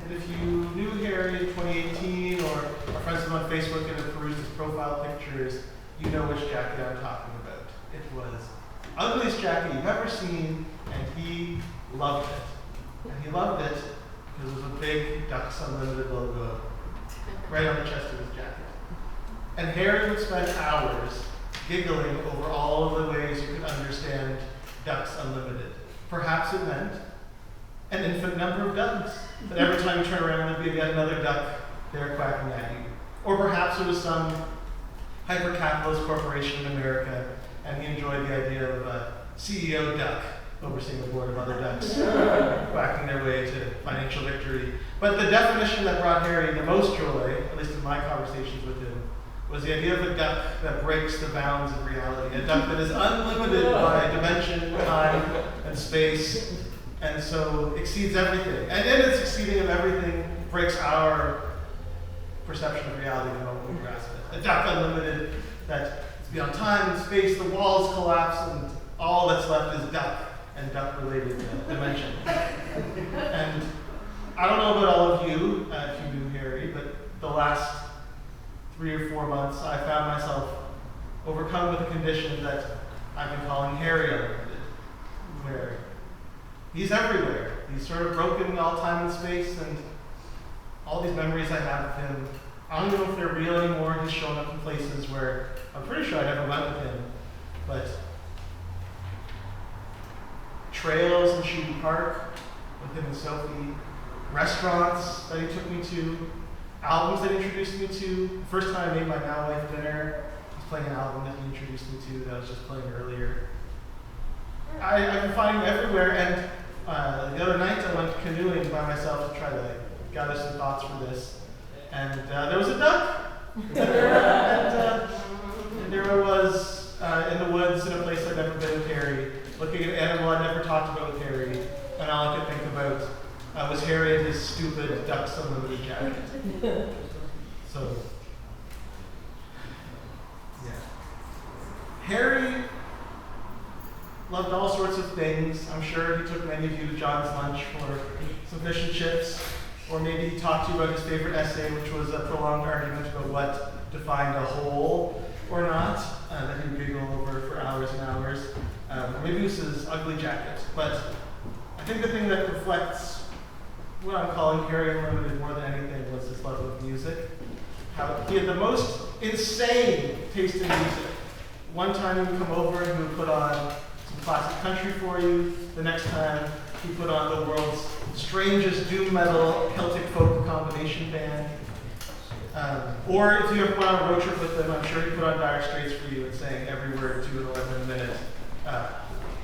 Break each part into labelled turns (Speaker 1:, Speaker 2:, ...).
Speaker 1: And if you knew Harry in 2018 or are friends with him on Facebook and have perused his profile pictures, you know which jacket I'm talking about. It was the ugliest jacket you've ever seen, and he loved it. And he loved it because it was a big Ducks Unlimited logo right on the chest of his jacket. And Harry would spend hours giggling over all of the ways you could understand Ducks Unlimited. Perhaps it meant an infinite number of ducks. That every time you turn around, there'd be yet another duck there quacking at you. Or perhaps it was some hyper-capitalist corporation in America, and he enjoyed the idea of a CEO duck overseeing a board of other ducks quacking their way to financial victory. But the definition that brought Harry the most joy, at least in my conversations with him, was the idea of a duck that breaks the bounds of reality, a duck that is unlimited by dimension, time, and space, and so exceeds everything. And in its exceeding of everything, breaks our perception of reality the moment we grasp it. A duck unlimited that is beyond time and space, the walls collapse, and all that's left is duck and duck-related dimension. And I don't know about all of you, if you knew Harry, but the last 3 or 4 months, I found myself overcome with a condition that I've been calling Harry Unlimited, where he's everywhere. He's sort of broken all time and space, and all these memories I have of him, I don't know if they're real anymore. He's shown up in places where I'm pretty sure I never went with him, but trails in Shooting Park with him and Sophie, restaurants that he took me to, albums that he introduced me to. The first time I made my now wife dinner, he was playing an album that he introduced me to that I was just playing earlier. I've been finding him everywhere, and the other night I went canoeing by myself to try to gather some thoughts for this, and there was a duck. and there I was in the woods in a place I'd never been with Harry, looking at an animal I'd never talked about with Harry, and all I could think about was Harry and his stupid Ducks Unlimited jacket. So, yeah. Harry loved all sorts of things. I'm sure he took many of you to John's lunch for some fish and chips, or maybe he talked to you about his favorite essay, which was a prolonged argument about what defined a whole or not, that he would giggle over for hours and hours. Or maybe it was his ugly jacket. But I think the thing that reflects what I'm calling Harry Unlimited more than anything was his love of music. How he had the most insane taste in music. One time he would come over and he would put on some classic country for you. The next time he put on the world's strangest doom metal Celtic folk combination band. Or if you ever went on a road trip with him, I'm sure he put on Dire Straits for you and sang every word to an 11-minute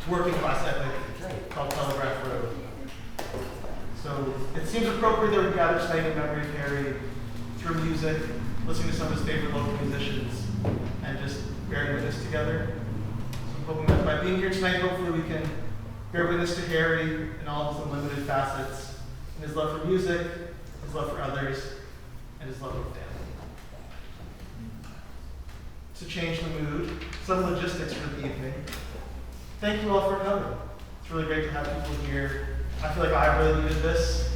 Speaker 1: working class epic called Telegraph Road. So it seems appropriate that we gather tonight in memory of Harry through music, listening to some of his favorite local musicians, and just bearing witness together. So I'm hoping that by being here tonight, hopefully we can bear witness to Harry in all of his unlimited facets, and his love for music, his love for others, and his love of family. To change the mood, some logistics for the evening. Thank you all for coming. It's really great to have people here. I feel like I really needed this.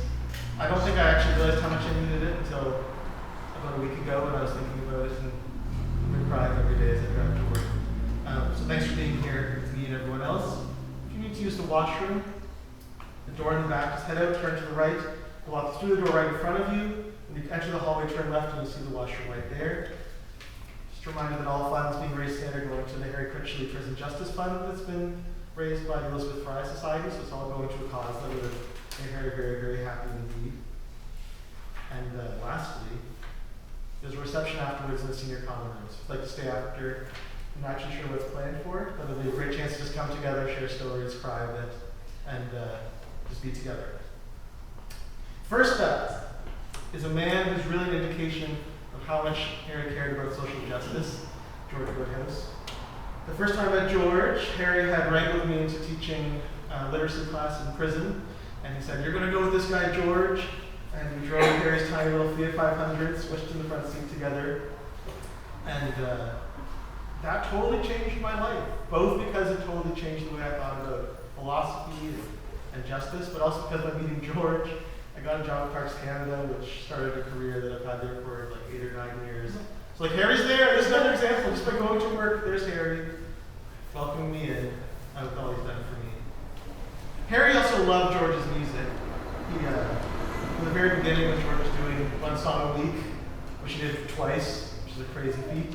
Speaker 1: I don't think I actually realized how much I needed it until about a week ago when I was thinking about it and I've been crying every day as I drive to work. So thanks for being here with me and everyone else. If you need to use the washroom, the door in the back, just head out, turn to the right. You'll walk through the door right in front of you. When you enter the hallway, turn left and you'll see the washroom right there. Just a reminder that all funds being raised today are going to the Harry Critchley Prison Justice Fund that's been raised by the Elizabeth Fry Society, so it's all going to a cause that would have made Harry very, very happy indeed. And lastly, there's a reception afterwards in the senior common rooms. If you'd like to stay after, I'm not actually sure what's planned for it, but it'll be a great chance to just come together, share stories, cry a bit, and just be together. First up is a man who's really an indication of how much Harry cared about social justice, George Woodhouse. The first time I met George, Harry had wrangled me into teaching literacy class in prison, and he said, "You're going to go with this guy, George." And we drove Harry's tiny little Fiat 500, switched in the front seat together, and that totally changed my life, both because it totally changed the way I thought about philosophy and justice, but also because by meeting George, I got a job at Parks Canada, which started a career that I've had there for like 8 or 9 years. So like, Harry's there. This is another example. Just by going to work, there's Harry welcoming me in. With all he's done for me. Harry also loved George's music. He, from the very beginning, when George was doing 1 song a week, which he did twice, which is a crazy feat,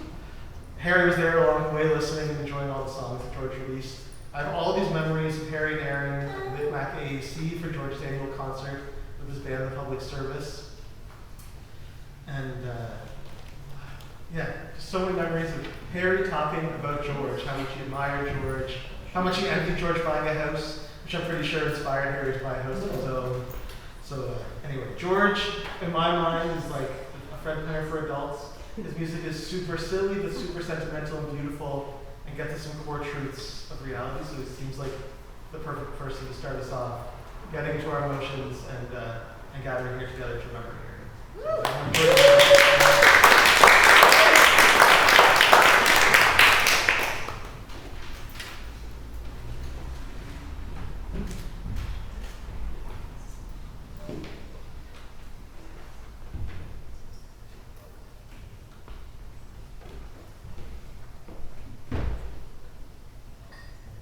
Speaker 1: Harry was there along the way listening and enjoying all the songs that George released. I have all these memories of Harry and Aaron at the Whitmac AAC for George's annual concert with his band, The Public Service. And yeah, just so many memories of Harry talking about George, how much he admired George, how much he envied George buying a house, which I'm pretty sure inspired Harry to buy a house of his own. So anyway, George, in my mind, is like a friend player for adults. His music is super silly, but super sentimental and beautiful, and gets us some core truths of reality. So he seems like the perfect person to start us off, getting into our emotions and gathering here together to remember Harry.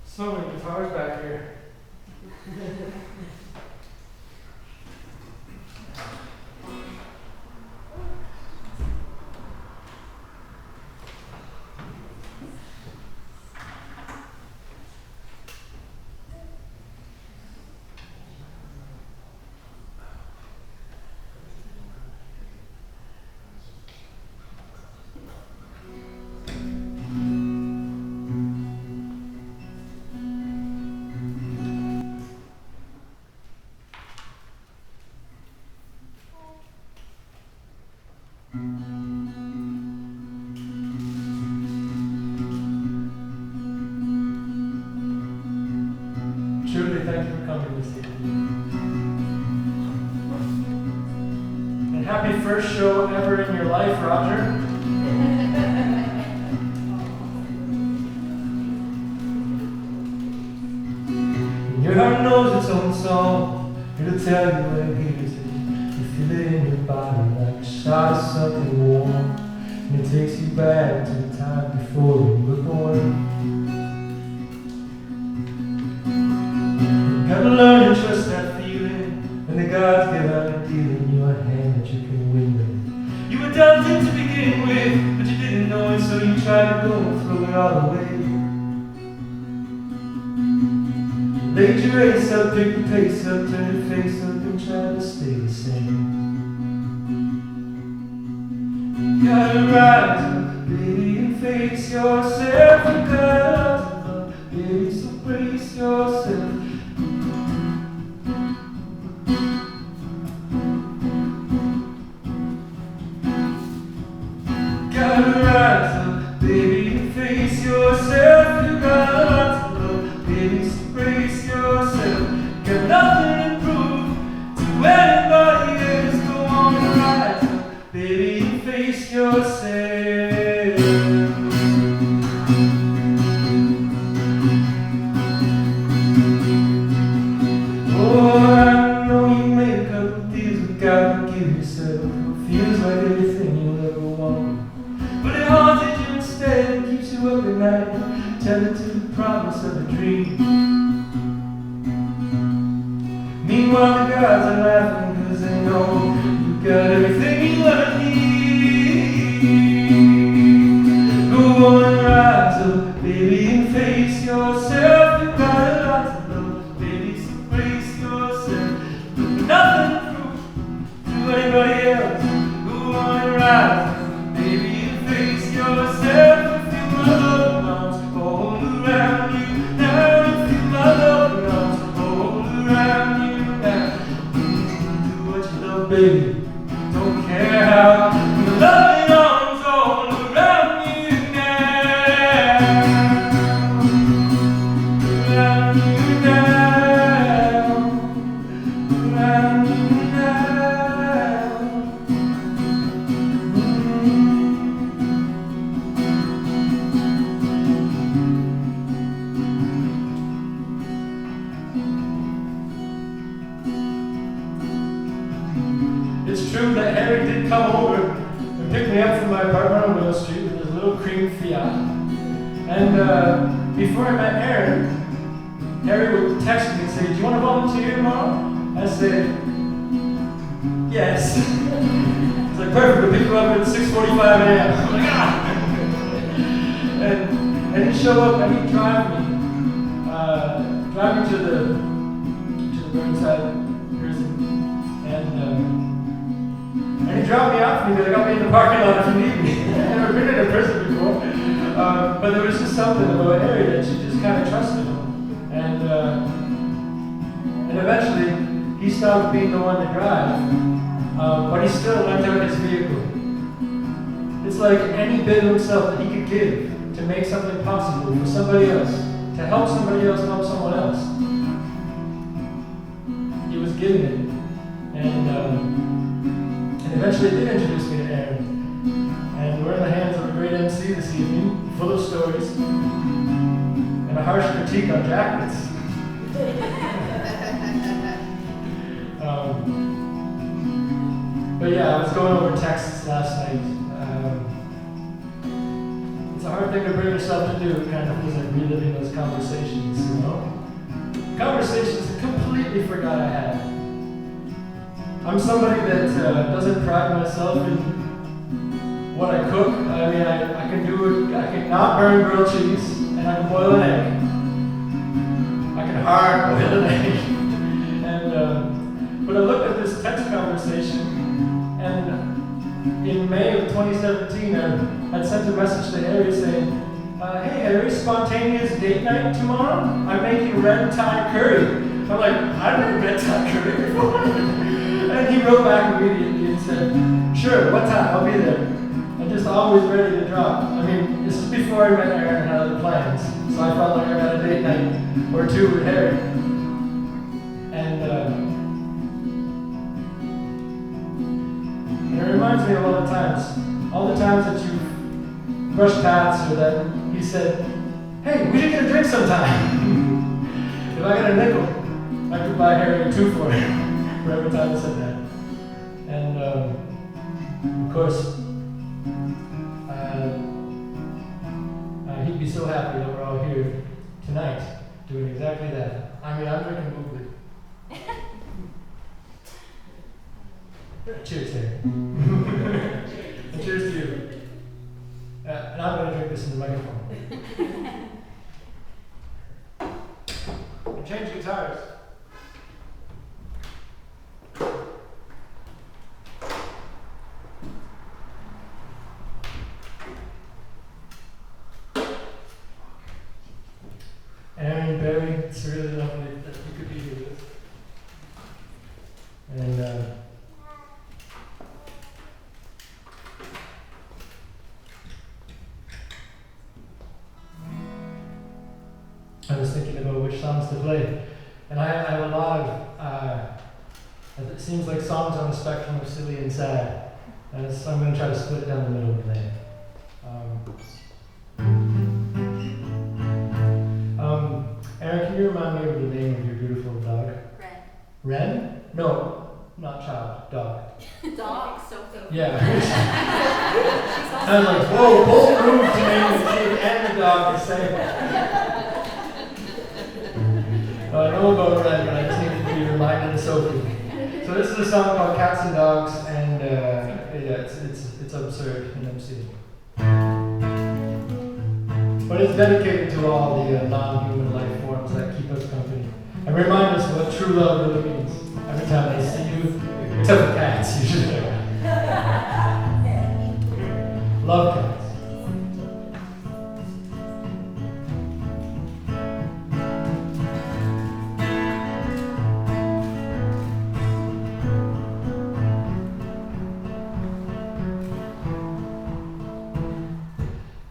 Speaker 2: So many guitars back here. Truly, thank you for coming this evening. And happy first show ever in your life, Roger. Your heart knows its own song. It'll tell you when it hears it. You feel it in your body like a shot of something warm. And it takes you back to the time before you were born. You gotta learn to trust that feeling. When the gods give out a deal in your hand that you can win with. You were doubting to begin with, but you didn't know it, so you tried to go and throw it all away. Laid your race up, picked the pace up, turned your face up and tried to stay the same. You gotta rise up, baby, and face yourself. You gotta rise up, baby, so brace yourself. Gotta rise up, baby, and face yourself. You gotta rise up, baby, so brace yourself. Got nothing to prove to anybody else. Go on and rise up, baby, and face yourself. Oh, I know you made a couple deals with God to give yourself. Feels like everything you'll ever want. But it haunted you instead and keeps you up at night, tethered to the promise of a dream. Meanwhile the gods are laughing cause they know you've got everything you'll ever need. Go on and rise up, baby, and face yourself. You gotta rise up, baby, so brace yourself. There's nothing to prove to anybody else. Go on and rise up, baby, and face yourself. Feel my love arms all around you now. Feel my love arms all around you now. Do what you love, baby. Don't care how. The loving arms all around you now. Around you now. Around you now. it's true that Harry did come over and pick me up from my apartment on Willow Street with his little cream Fiat. And before I met Aaron, Harry would text me and say, "Do you want to volunteer tomorrow?" I said, "Yes." It's like, "Perfect, we'll pick you up at 6:45 a.m. I'm like, "Ah!" And he'd show up and he'd drive me to the Burnside prison. And he'd drop me off and he'd be like, "I'll be in the parking lot if you need me." I've never been in a prison before. But there was just something about Harry that you just kind of trusted him. And eventually, he stopped being the one to drive, but he still lent out his vehicle. It's like any bit of himself that he could give to make something possible for somebody else, to help somebody else help someone else. He was giving it. And eventually did introduce me to Aaron. And we're in the hands of a great MC this evening, full of stories, and a harsh critique on jackets. But yeah, I was going over texts last night. It's a hard thing to bring yourself to do. It kind of feels like reliving those conversations, you know? Conversations I completely forgot I had. I'm somebody that doesn't pride myself in what I cook. I mean, I can do it. I can not burn grilled cheese, and I can boil an egg. I can hard boil an egg. But I looked at this text conversation, and in May of 2017, I had sent a message to Harry saying, "Hey Harry, spontaneous date night tomorrow? I'm making red Thai curry." I'm like, "I've never made Thai curry before." And he wrote back immediately and said, "Sure, what time? I'll be there." I'm just always ready to drop. I mean, this is before I met Aaron and had other plans, so I felt like I got a date night or two with Harry. And it reminds me of all the times that you've brushed paths, or that he said, "Hey, we should get a drink sometime." If I got a nickel, I could buy Harry a 2 for him for every time I said that. And of course, he'd be so happy that we're all here tonight doing exactly that. I mean, I'm drinking bootleg. Cheers, Harry. And cheers to you. And I'm going to drink this in the microphone. And change guitars. Aaron, Barry, it's really lovely that you could be here with us. And I was thinking about which songs to play, and I have a lot of, it seems like songs on the spectrum of silly and sad, and so I'm going to try to split it down the middle today. Aaron, can you remind me of the name of your beautiful dog?
Speaker 3: Ren.
Speaker 2: Ren? No, not child, dog.
Speaker 3: Dog, Sophie.
Speaker 2: Yeah. I was like, whoa, bold move to name the kid and the dog the same. I know about Ren, but I just need to be reminded of Sophie. So this is a song called Cats and Dogs, and yeah, it's absurd in MC. But it's dedicated to all the non-human life forms that keep us company and remind us what true love really means. Every time I see you, except for cats, usually. Love cats.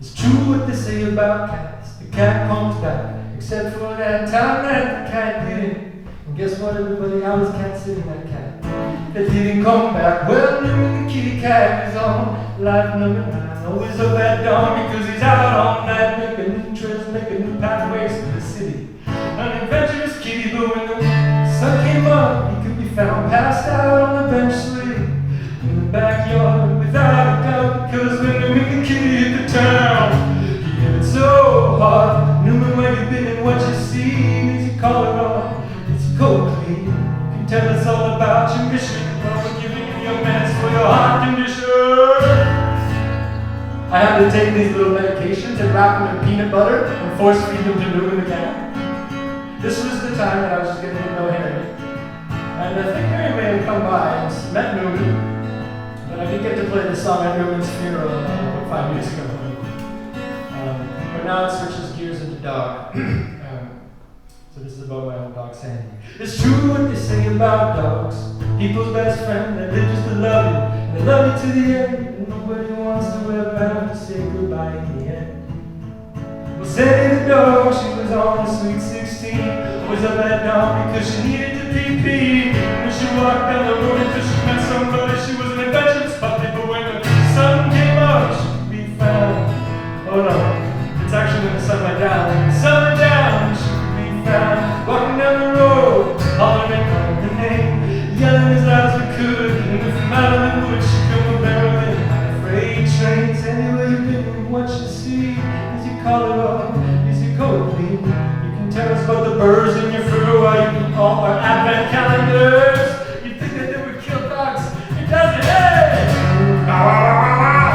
Speaker 2: It's true what they say about cats. The cat comes back, except for that time that the cat didn't. And guess what, everybody? I was cat sitting that cat that didn't come back. Well, knowing the kitty cat is on life number 9. Always up at dawn because he's out all night making new trails, making new pathways to the city. An adventurous kitty, but when the sun came up, he could be found passed out on the bench sleep. you call it wrong. It's cold clean. You can tell us all about your mission while we're giving you your meds for your heart condition. I had to take these little medications and wrap them in peanut butter and force feed them to Newman again. This was the time that I was just getting to know Harry. And I think Harry may have come by and met Newman, but I didn't get to play the song at Newman's funeral about 5 years ago. But now it switches gears into dog. So this is about my own dog, Sandy. It's true what they say about dogs. People's best friend, that they just love you. And they love you to the end. And nobody wants to ever have to say goodbye in the end. Well, Sandy the dog, she was on the sweet 16. Always up at dawn because she needed to pee. When she walked down the road until she met somebody, she was an adventurous puppy. But when the sun came up, she could be found. Oh no, it's actually when the sun went down. When the sun went down, she could be found. Walking down the road, hollering out her name, yelling as loud as we could. And if from out of the woods, she come a barreling freight trains. Anywhere you've been and what you see, is you call it all, is you cold clean. Tell us about the birds in your fur while you eat all our advent calendars. You'd think that they would kill dogs. It doesn't. Hey! Bow wow wow wow wow.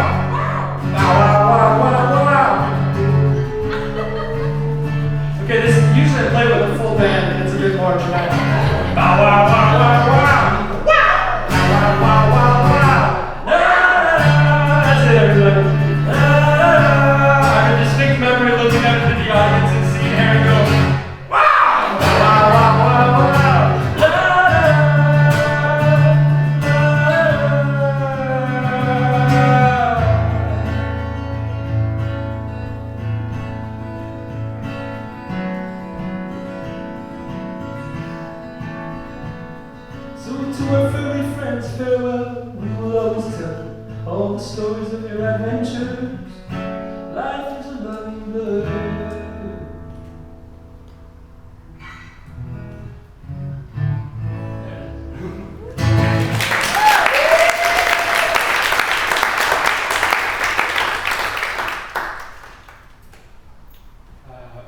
Speaker 2: Bow wow wow wow wow. Okay, this usually I play with a full band and it's a bit more dramatic. Bow wow wow wow wow. Wow! Bow wow wow wow wow. That's it, everybody. I have a distinct memory of looking out into the audience and seeing Harry go. To our furry friends, farewell. We will always tell all the stories of your adventures. Life is a loving blur.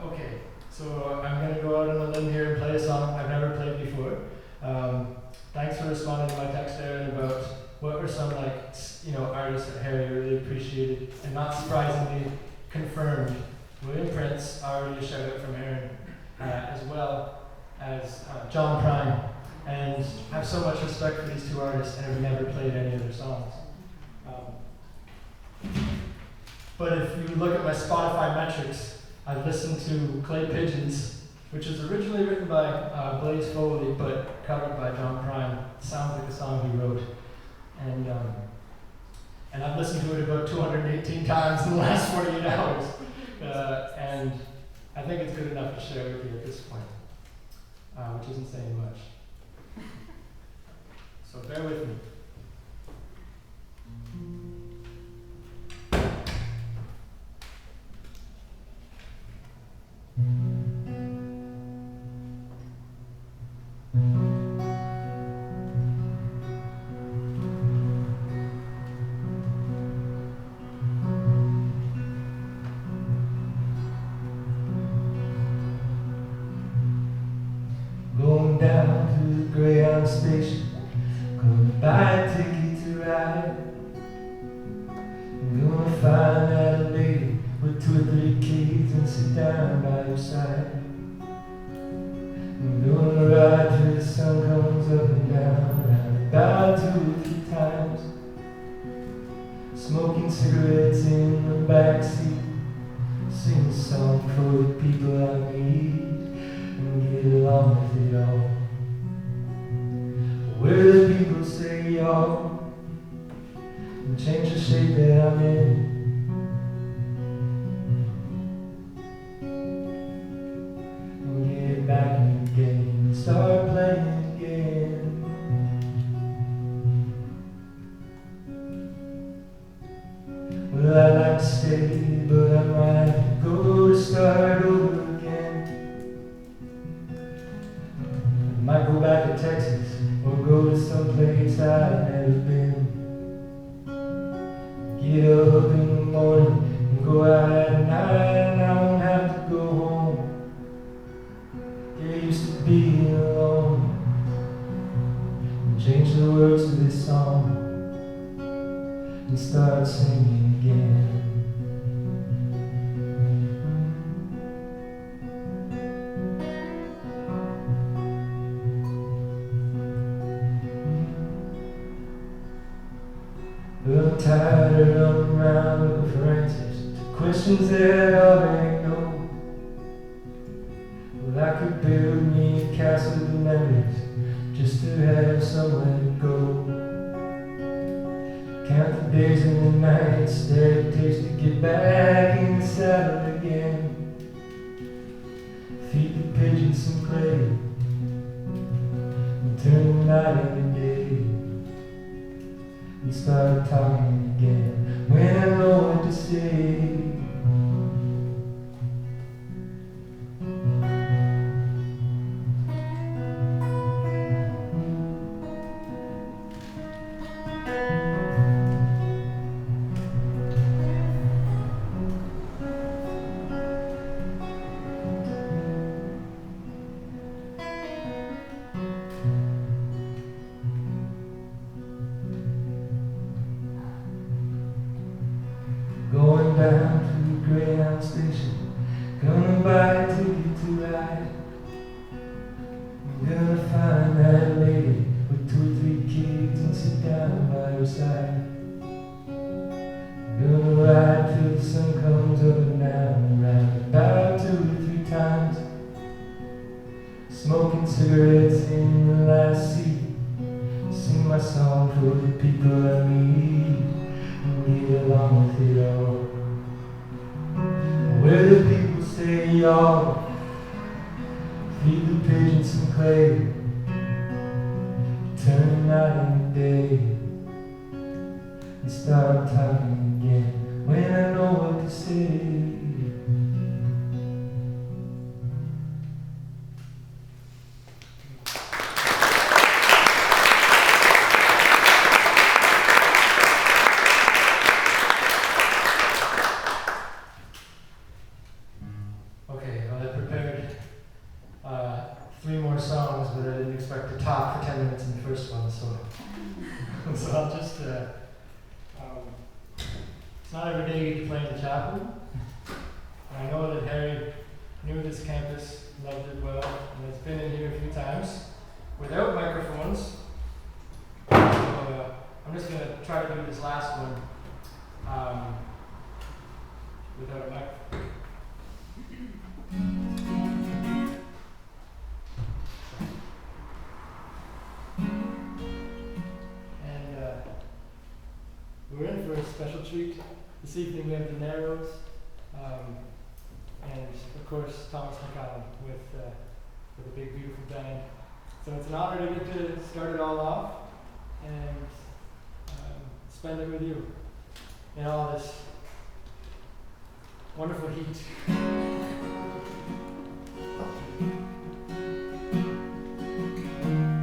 Speaker 2: Okay, so I'm going to go out on a limb here and play a song I've never played before. Thanks for responding to my text, Aaron, about what were some artists that Harry really appreciated, and not surprisingly confirmed. William Prince, already a shout out from Aaron, as well as John Prine, and I have so much respect for these two artists, and have never played any of their songs. But if you look at my Spotify metrics, I've listened to Clay Pigeons, which was originally written by Blaze Foley, but covered by John Prine. Sounds like a song he wrote. And I've listened to it about 218 times in the last 48 hours. And I think it's good enough to share with you at this point, which isn't saying much. So bear with me. Going down to the Greyhound station, gonna buy a ticket to ride. I'm gonna find out a lady with 2 or 3 kids and sit down by her side. I'm gonna ride till the sun comes up and down, and about 2 or 3 times, smoking cigarettes in the backseat, sing a song for the people I meet, and get along with it all. Where the people say y'all, and change the shape that I'm in. And get back in the game, start playing again. Well, I'd like to stay, but I might go to start over again. I might go back to Texas, or go to some place I've never been. Get up in the morning and go out at night, and I won't have to go home. Yeah, you being alone. Change the words to this song and start singing again. Well, I'm tired of running around looking for answers to questions that I already know. Well, I could build me a castle of memories just to have somewhere to go. Count the days and the nights that it takes to get back in the saddle again. Feed the pigeons some clay and turn the night into day. And start talking again when I know what to say. Going down to the Greyhound station, gonna buy a ticket to ride. I'm gonna find that lady with 2 or 3 kids and sit down by her side. I'm gonna ride till the sun comes up and down and round about 2 or 3 times. Smoking cigarettes in the last seat, sing my song for the people I meet. Get along with it all. Where the people say y'all feed the pigeons some clay, turn the night into day, and start talking again when I know what to say. Songs, but I didn't expect to talk for 10 minutes in the first one, so I'll just, it's not every day you get to play in the chapel. I know that Harry knew this campus, loved it well, and has been in here a few times without microphones. So I'm just going to try to do this last one without a microphone. We're in for a special treat. This evening we have the Narrows, and of course Thomas McCallum with a big beautiful band. So it's an honor to get to start it all off and spend it with you in all this wonderful heat.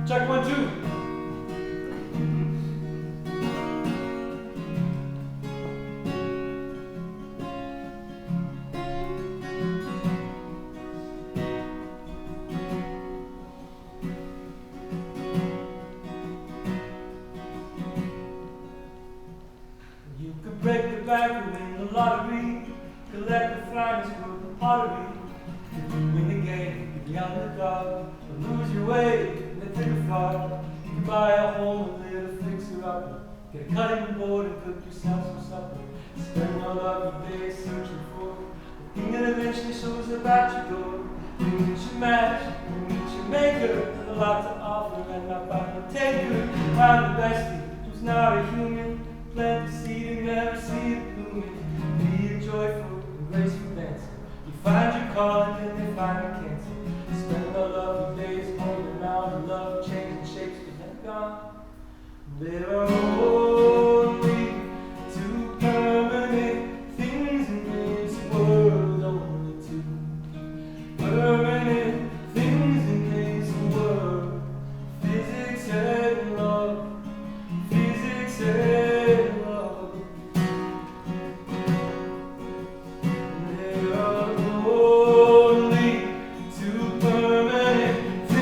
Speaker 2: Check 1, 2. Break the bank or win the lottery, collect the flags, go the pottery. If you win the game, you're the underdog, or lose your way in the ticket fraud. You can buy a home and live a fixer-upper, get a cutting board and cook yourself some supper. Spend all of your days searching for the thing that eventually shows up at your door. You meet your match, you meet your maker, a lot to offer and not by the taker. I'm the bestie who's not a human. Plant the seed and never see it blooming. Be a joyful and graceful dancer. You find your calling and they find your cancer. Spend all of your days holding on to love, changing shapes because they're gone. There are only 2 permanent things in this world, only 2 permanent things in this world. Physics and love. Physics and there are only 2 permanent things.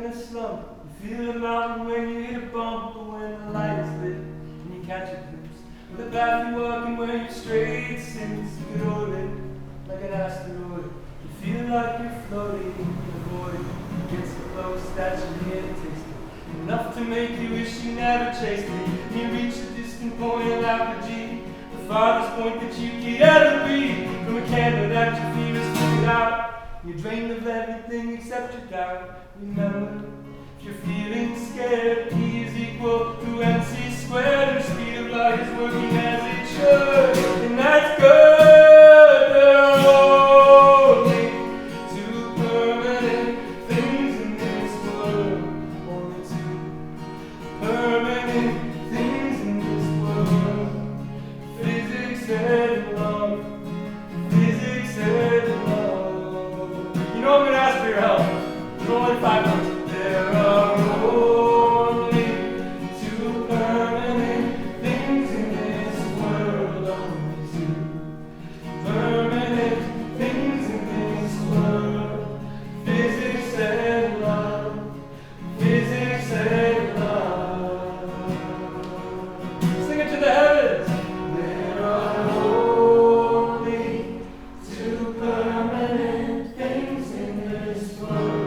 Speaker 2: in a slump. You feel the mountain when you hit a bump, or when the light is lit and you catch a glimpse of the path you're walking where you're straight since you could hold it like an asteroid. You feel like you're floating in the void. You get so close that you hear the taste of it, enough to make you wish you never chased it. And you reach the distant point of apogee, the farthest point that you could ever be from a candle that your feet is figured out. You drain of everything except your doubt. Remember, if you're feeling scared, P is equal to MC squared. The speed of light is working as it should, and that's good. There are only two permanent things in this world. Only two permanent things in this world. Physics and love. Physics and love. You know I'm gonna ask for your help. There's only 5 minutes. There are only two permanent things in this world. Only two permanent things in this world. Physics and love. Physics and love. Sing it to the heavens. There are only two permanent things in this world.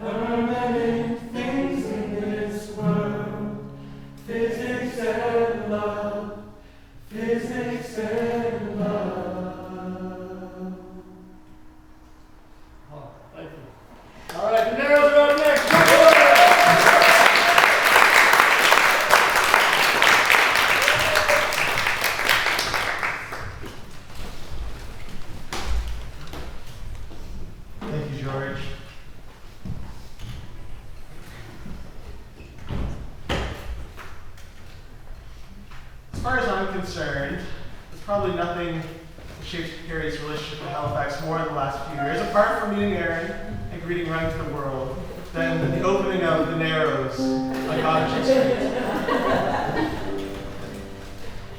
Speaker 2: Permanent things in this world. Physics and love. Physics and love. Oh, thank you. All right, the Narrows are up next.
Speaker 1: Thank you, George. As far as I'm concerned, there's probably nothing that shaped Harry's relationship to Halifax more in the last few years, apart from meeting Aaron and greeting Running to the World, than the opening of the Narrows on Cottage Street.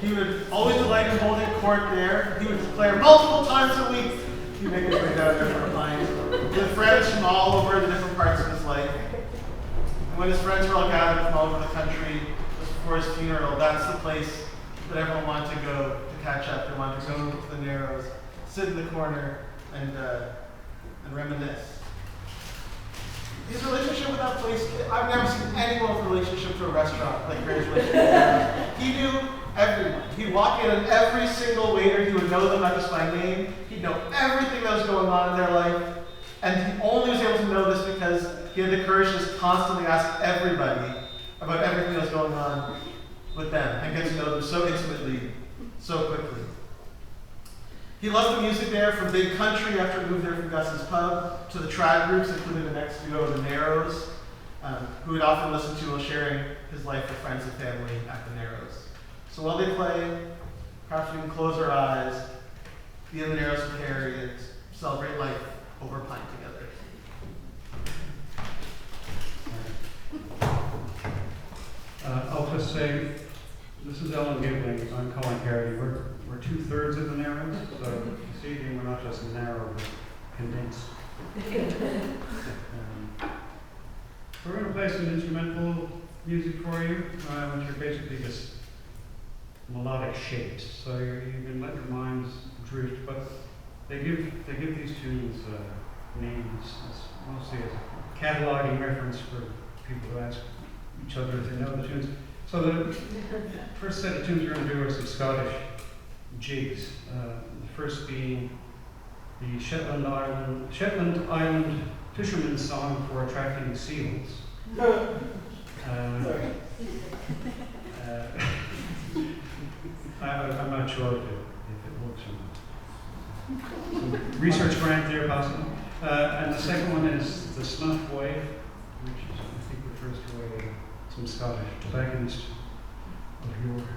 Speaker 1: He would always delight in holding court there. He would declare multiple times a week. He'd make his way down there for a pint with friends from all over the different parts of his life. And when his friends were all gathered from all over the country, just before his funeral, that's the place that everyone wanted to go to catch up. They wanted to go to the Narrows, sit in the corner, and reminisce. His relationship with that place, I've never seen anyone's relationship to a restaurant like Harry's relationship. He knew everyone. He'd walk in and every single waiter, he would know them not just by name. He'd know everything that was going on in their life. And he only was able to know this because he had the courage to just constantly ask everybody about everything that was going on with them and get to know them so intimately, so quickly. He loved the music there, from Big Country after he moved there from Gus's Pub, to the trad groups, including the next duo, the Narrows, who would often listen to while sharing his life with friends and family at the Narrows. So while they play, perhaps we can close our eyes, be in the Narrows with Harry, and celebrate life over a pint together.
Speaker 3: I'll just say, this is Ellen Gibling. I'm calling Harry. We're 2/3 of the Narrows, so this evening we're not just narrow, but condensed. We're going to play some instrumental music for you, which are basically just melodic shapes. So you can let your minds drift, but they give these tunes names, mostly as a cataloging reference for people who ask each other if they know the tunes. So the first set of tunes we're going to do are some Scottish jigs. The first being the Shetland Island Fisherman's Song for Attracting Seals. I'm not sure if it works or not. Some research grant there, possibly. And the second one is the Snuff Wave, which is, I think, refers to some Scottish tobacconist of yore.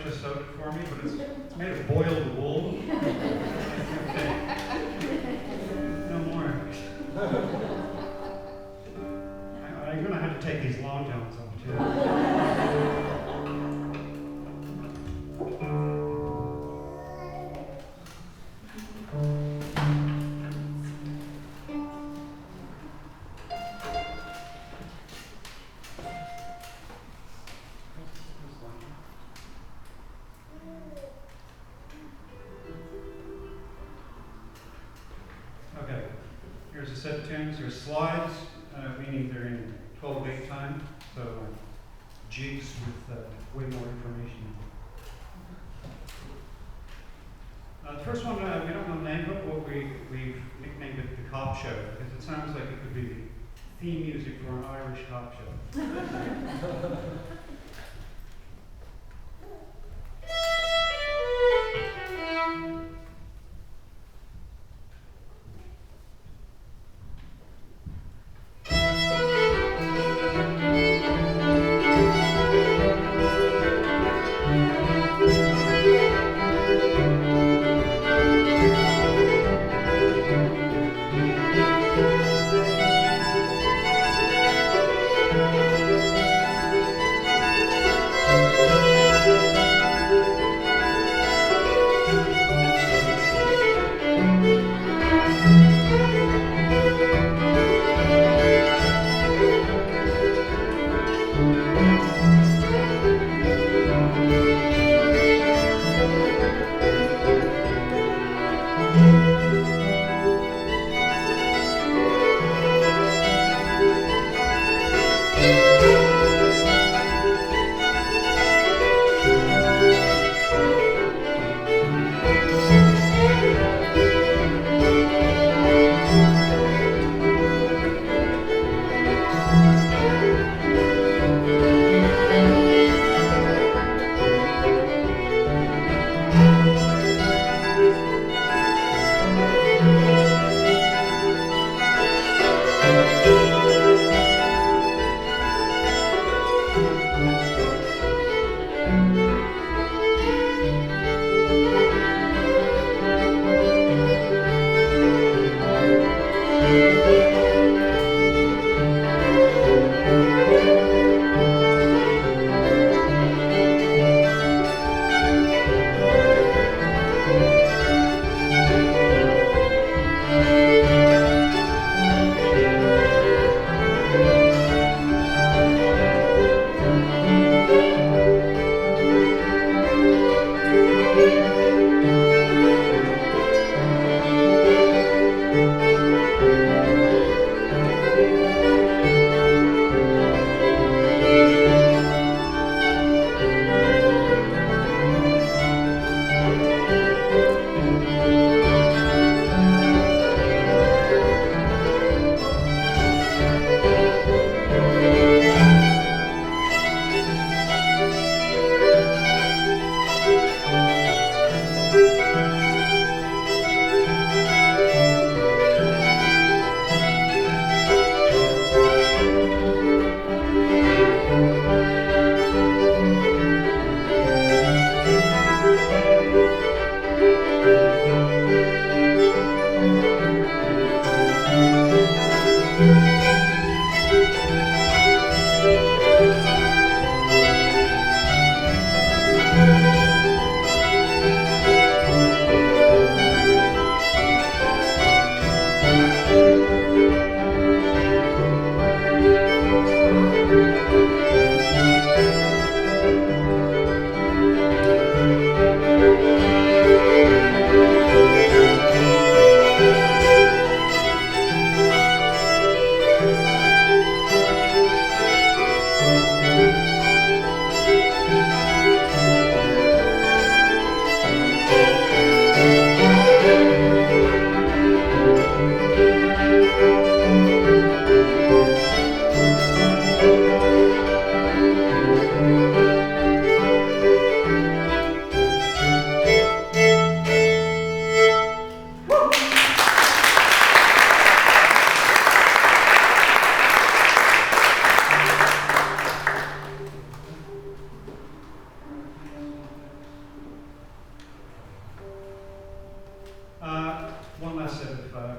Speaker 3: just sewed it for me, but it's made of boiled wool. Okay. No more. I'm going to have to take these long johns off too. Okay, here's a set of tunes. There's slides, meaning they're in 12/8 time, so jigs with way more information. The first one, we don't know the name of, but we've nicknamed it the Cop Show, because it sounds like it could be the theme music for an Irish cop show.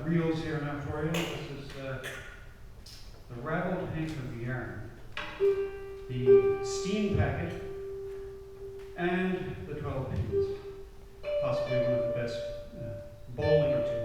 Speaker 3: reels here now for you. This is the Ravelled Hank of the Aaron, the Steam Packet, and the 12 Pins. Possibly one of the best bowling tunes.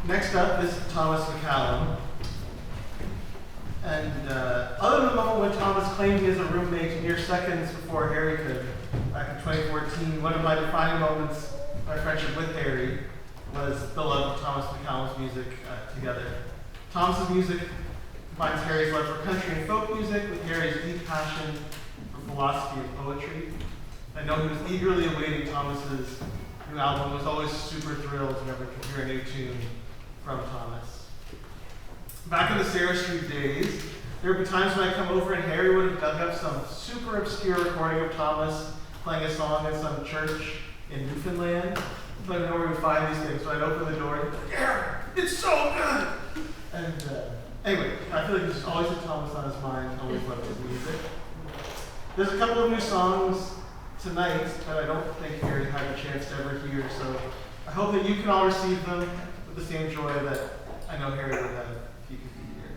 Speaker 1: Next up is Thomas McCallum. And other than the moment when Thomas claimed me as a roommate mere seconds before Harry could, back in 2014, one of my defining moments of my friendship with Harry was the love of Thomas McCallum's music together. Thomas's music combines Harry's love for country and folk music with Harry's deep passion for philosophy and poetry. I know he was eagerly awaiting Thomas's new album and was always super thrilled whenever he could hear a new tune from Thomas. Back in the Sarah Street days, there would be times when I'd come over and Harry would have dug up some super obscure recording of Thomas playing a song at some church in Newfoundland. I don't know where we find these things, so I'd open the door and be like, Aaron, it's so good! And anyway, I feel like there's always a Thomas on his mind, always loved his music. There's a couple of new songs tonight that I don't think Harry had a chance to ever hear, so I hope that you can all receive them with the same joy that I know Harry would have if he could be here.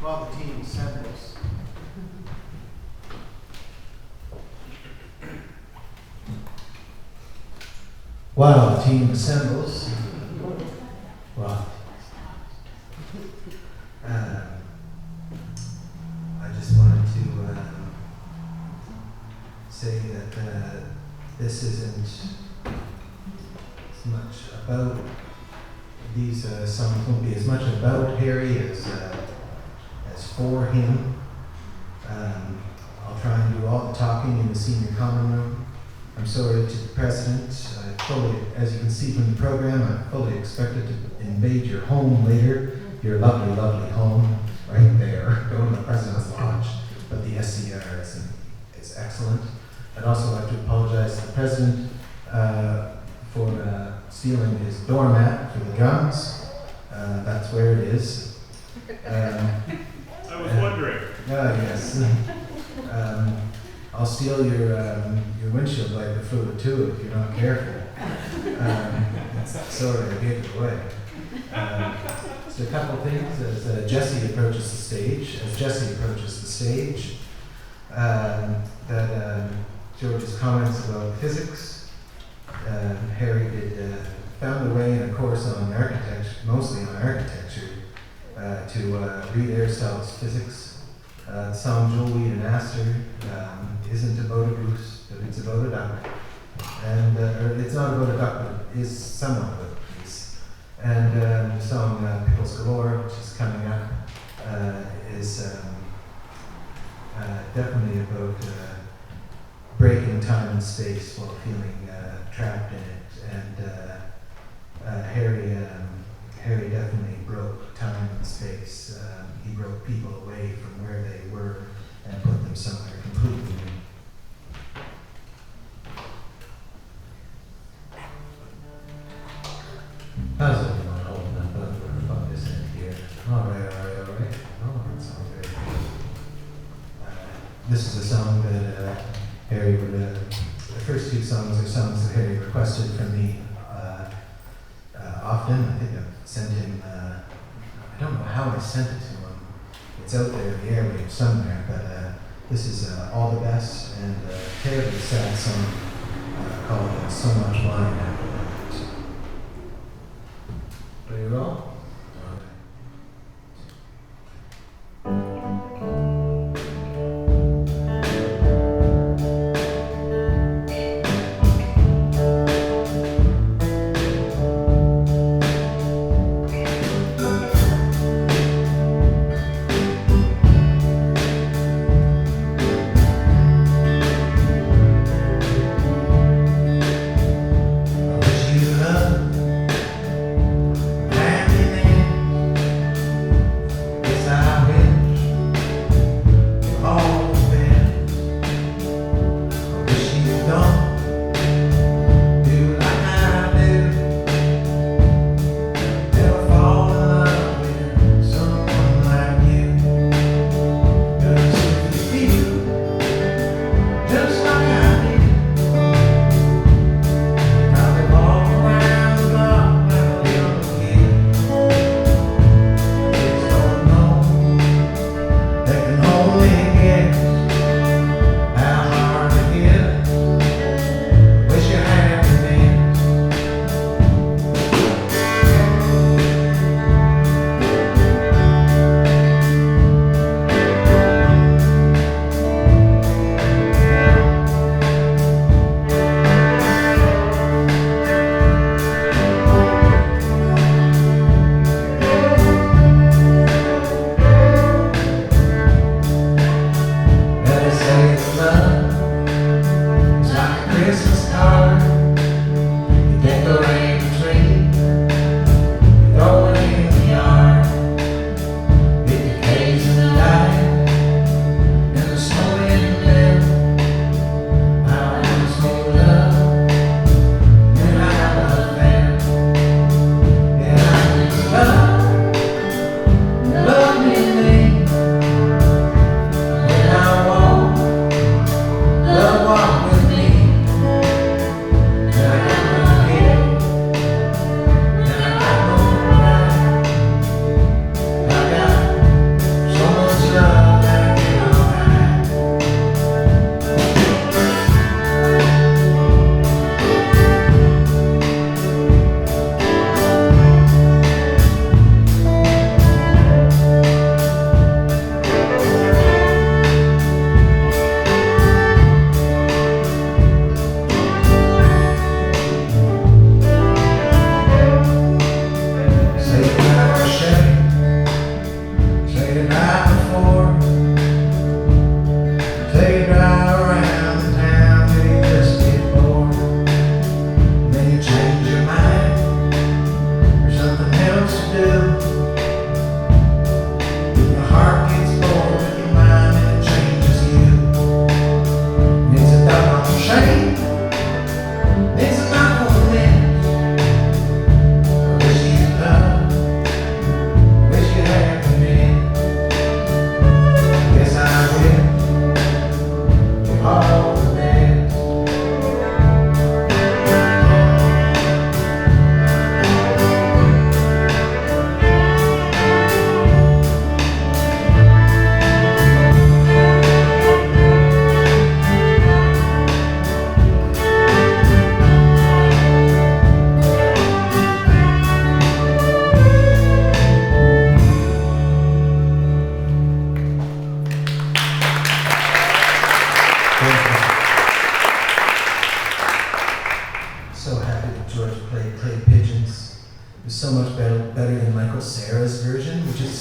Speaker 4: While the team assembles. While the team assembles, well, I just wanted to say that this isn't as much about, these songs won't be as much about Harry as for him. I'll try and do all the talking in the senior common room. I'm sorry to the president. As you can see from the program, I fully expected to invade your home later, your lovely, lovely home, right there, go to the president's lodge, but the SCR is excellent. I'd also like to apologize to the president for stealing his doormat for the drums. That's where it is.
Speaker 5: I was wondering.
Speaker 4: Yes. I'll steal your windshield wiper fluid too if you're not careful. Sorry, I gave it away. So a couple things as Jesse approaches the stage, that George's comments about physics. Harry found a way in a course on architecture, mostly on architecture, to read Aristotle's physics. The song Jolweed and Aster isn't about a goose, but it's about a duck. And it's not about a duck, but it is somewhat about a goose. And the song Pickles Galore, which is coming up, is definitely about breaking time and space while feeling trapped in it. And Harry definitely broke time and space. He broke people away from where they were and put them somewhere completely new. How's everyone holding up? We're going to fuck this in here. All right. Oh, that sounds very good. This is a song that Harry would, the first two songs are songs that Harry requested from me often. I think I've sent him, I don't know how I sent it to him. It's out there in the airwaves somewhere, but this is All the Best and a terribly sad song called So Much Wine After That. Ready to roll? Landing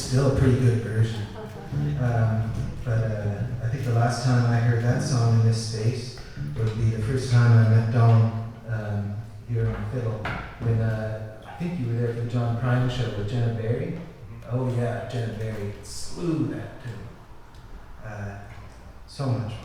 Speaker 4: still a pretty good version. But I think the last time I heard that song in this space would be the first time I met Don here on fiddle. When I think you were there for the John Prine show with Jenna Berry. Oh yeah, Jenna Berry slew that tune. So much fun.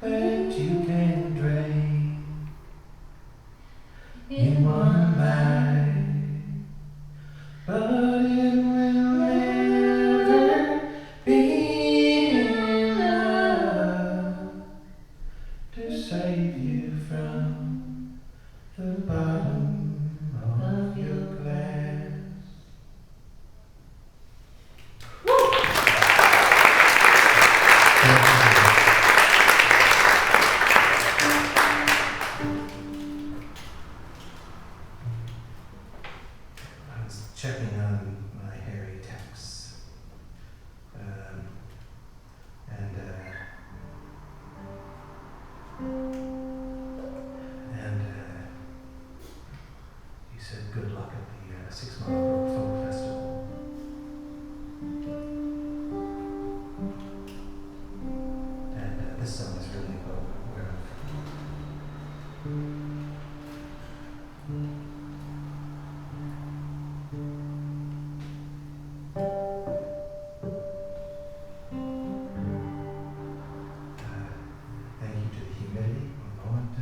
Speaker 2: that you can drag.
Speaker 4: but it will never be enough to save you from the bottom of your glass. I was checking on my Harry texts, and he said good luck at the 6 Mile Brook Folk Festival. And this song is really about where I'm from. Thank you to the humidity. One moment.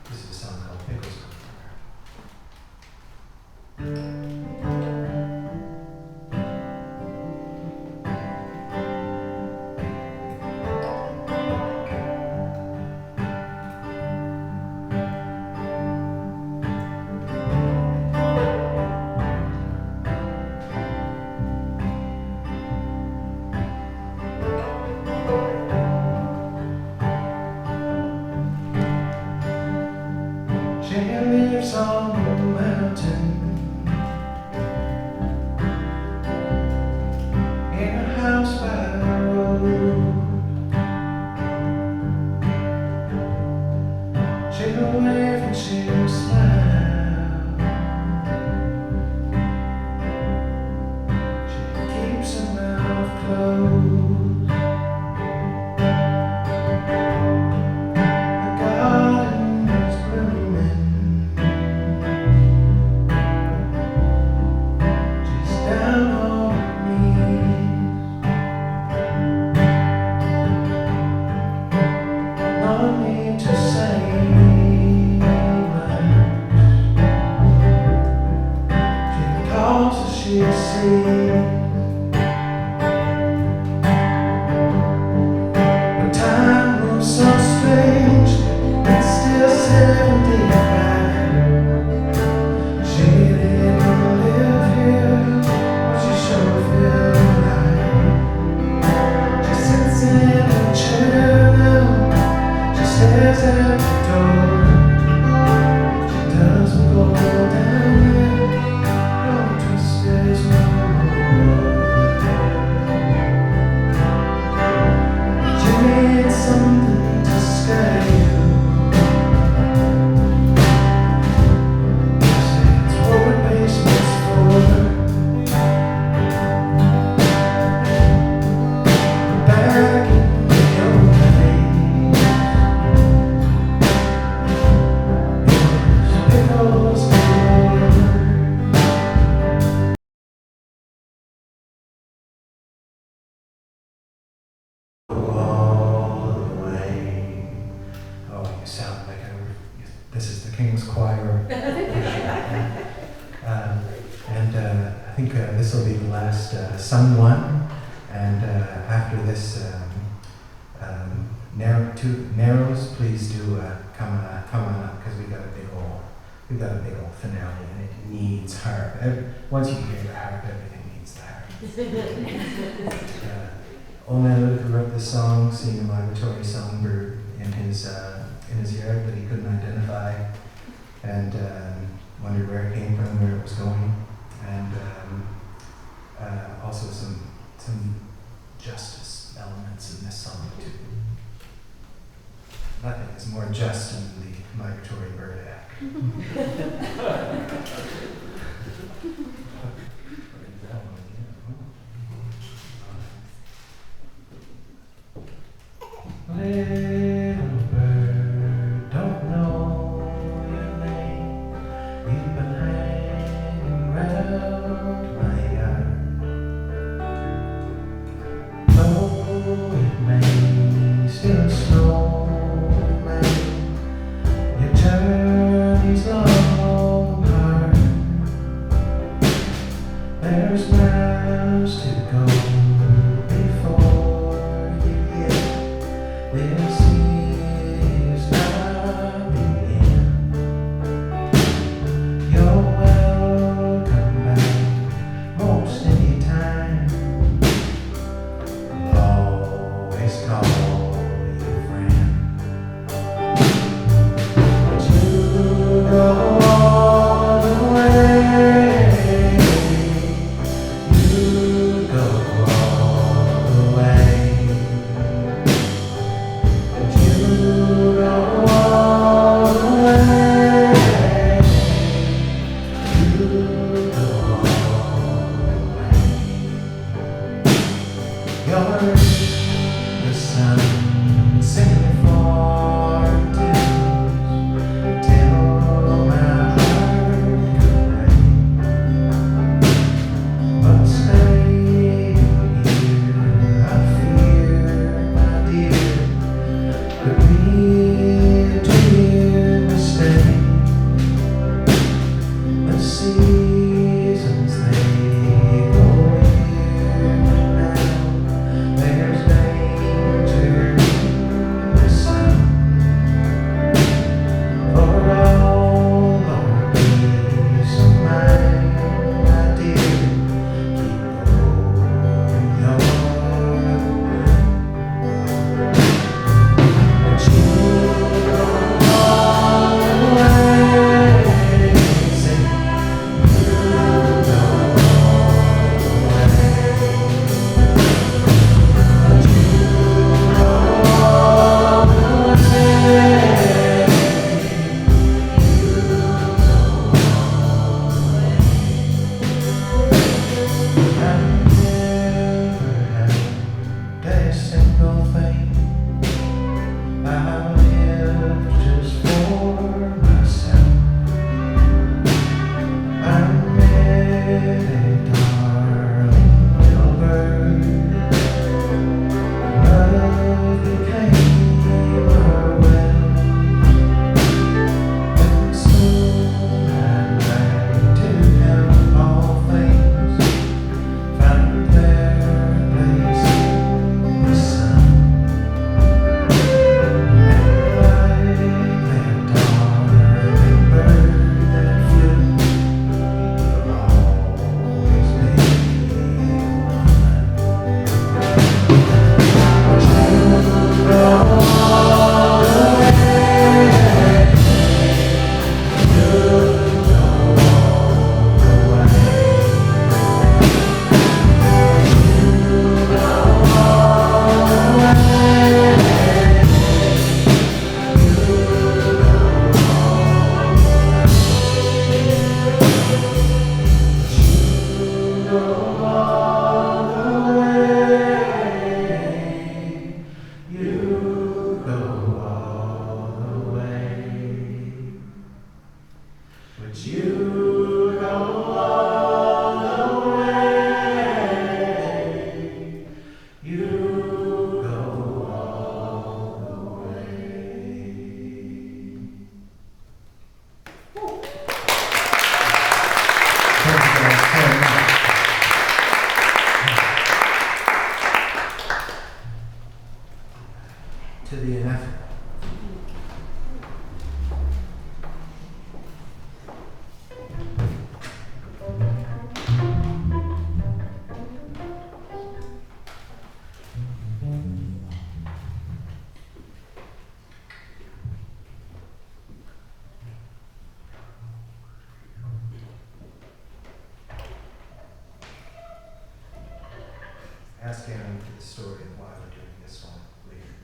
Speaker 4: This is a song called Pickles. She lives on the mountain in a house by the road. She'll wave and she'll smile. She keeps her mouth closed. The garden is blooming. She's down on her knees. No need to say much. She calls as she sees. But time moves so strange. It's still 75. She didn't live here, but she sure feels right. She sits in a chair now. She stares at the door. She doesn't go down there. No twists no more. She needs something to scare you. It's what a basement's for. Back in your place, pickles galore. All the way. Oh, you sound like this is the King's Choir. I think this will be the last sung one, and after this, narrows, please do come on up, because we got a big old finale, and it needs harp. Once you hear the harp, everything needs the harp. Old man Lindsey wrote this song, seeing a migratory songbird in his yard that he couldn't identify, and wondered where it came from, where it was going, and also some justice elements in this song too. Nothing is more just than the Migratory Bird Act. Little bird, don't know your name. You've been hanging There's miles to go before you get this is not the end. You're welcome back most any time. I'll always call you friend. But you go all the way. To the ineffable. Ask Aaron the story of why we're doing this one later.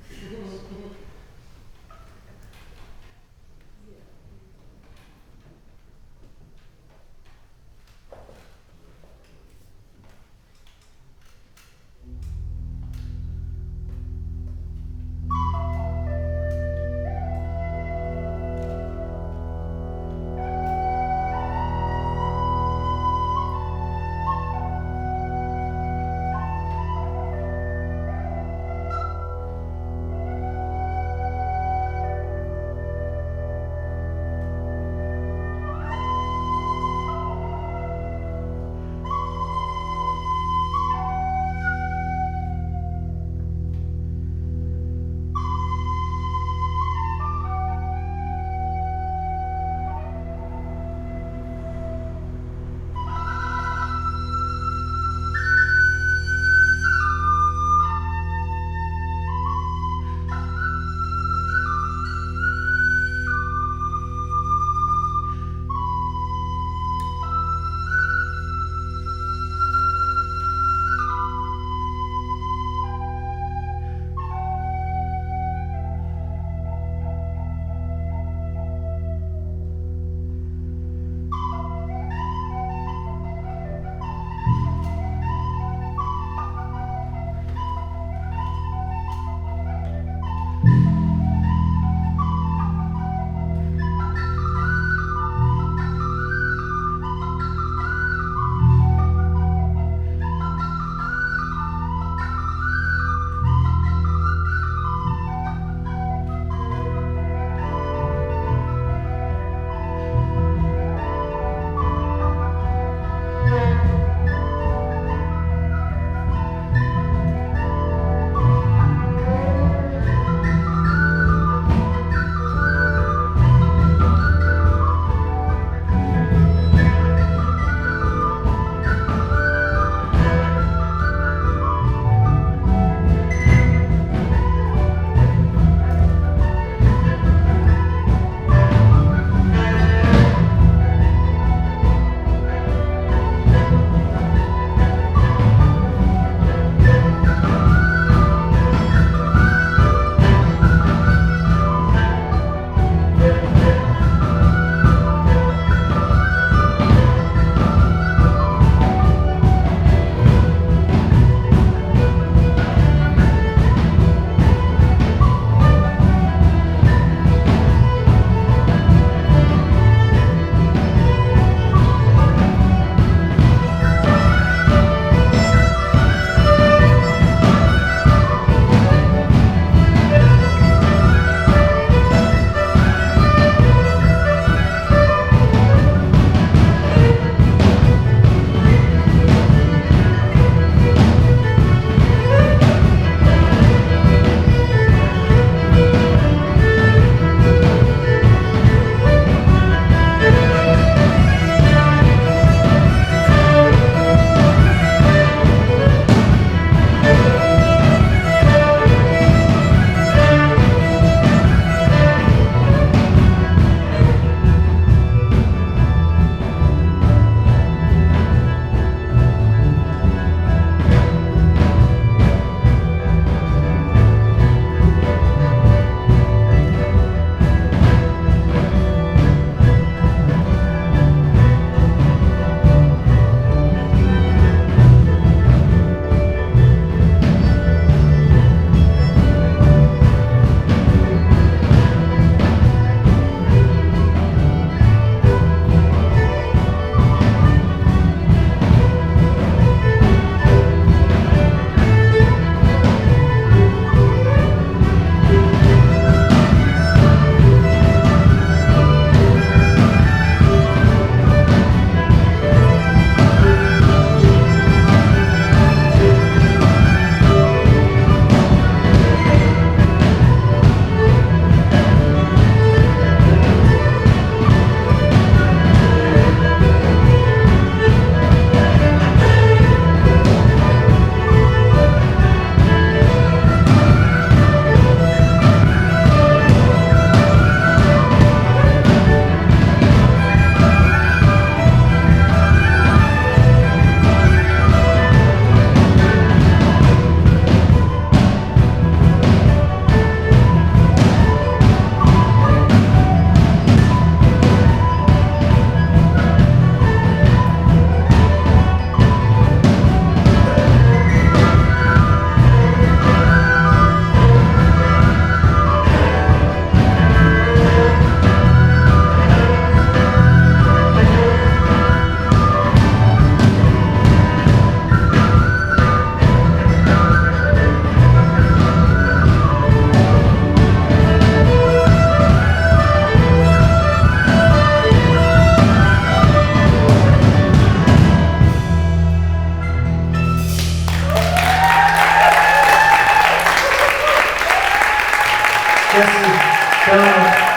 Speaker 2: Donald.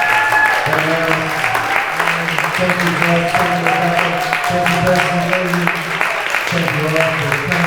Speaker 2: Thank you, Jeff. Thank you, President Lahey. Thank you all for coming.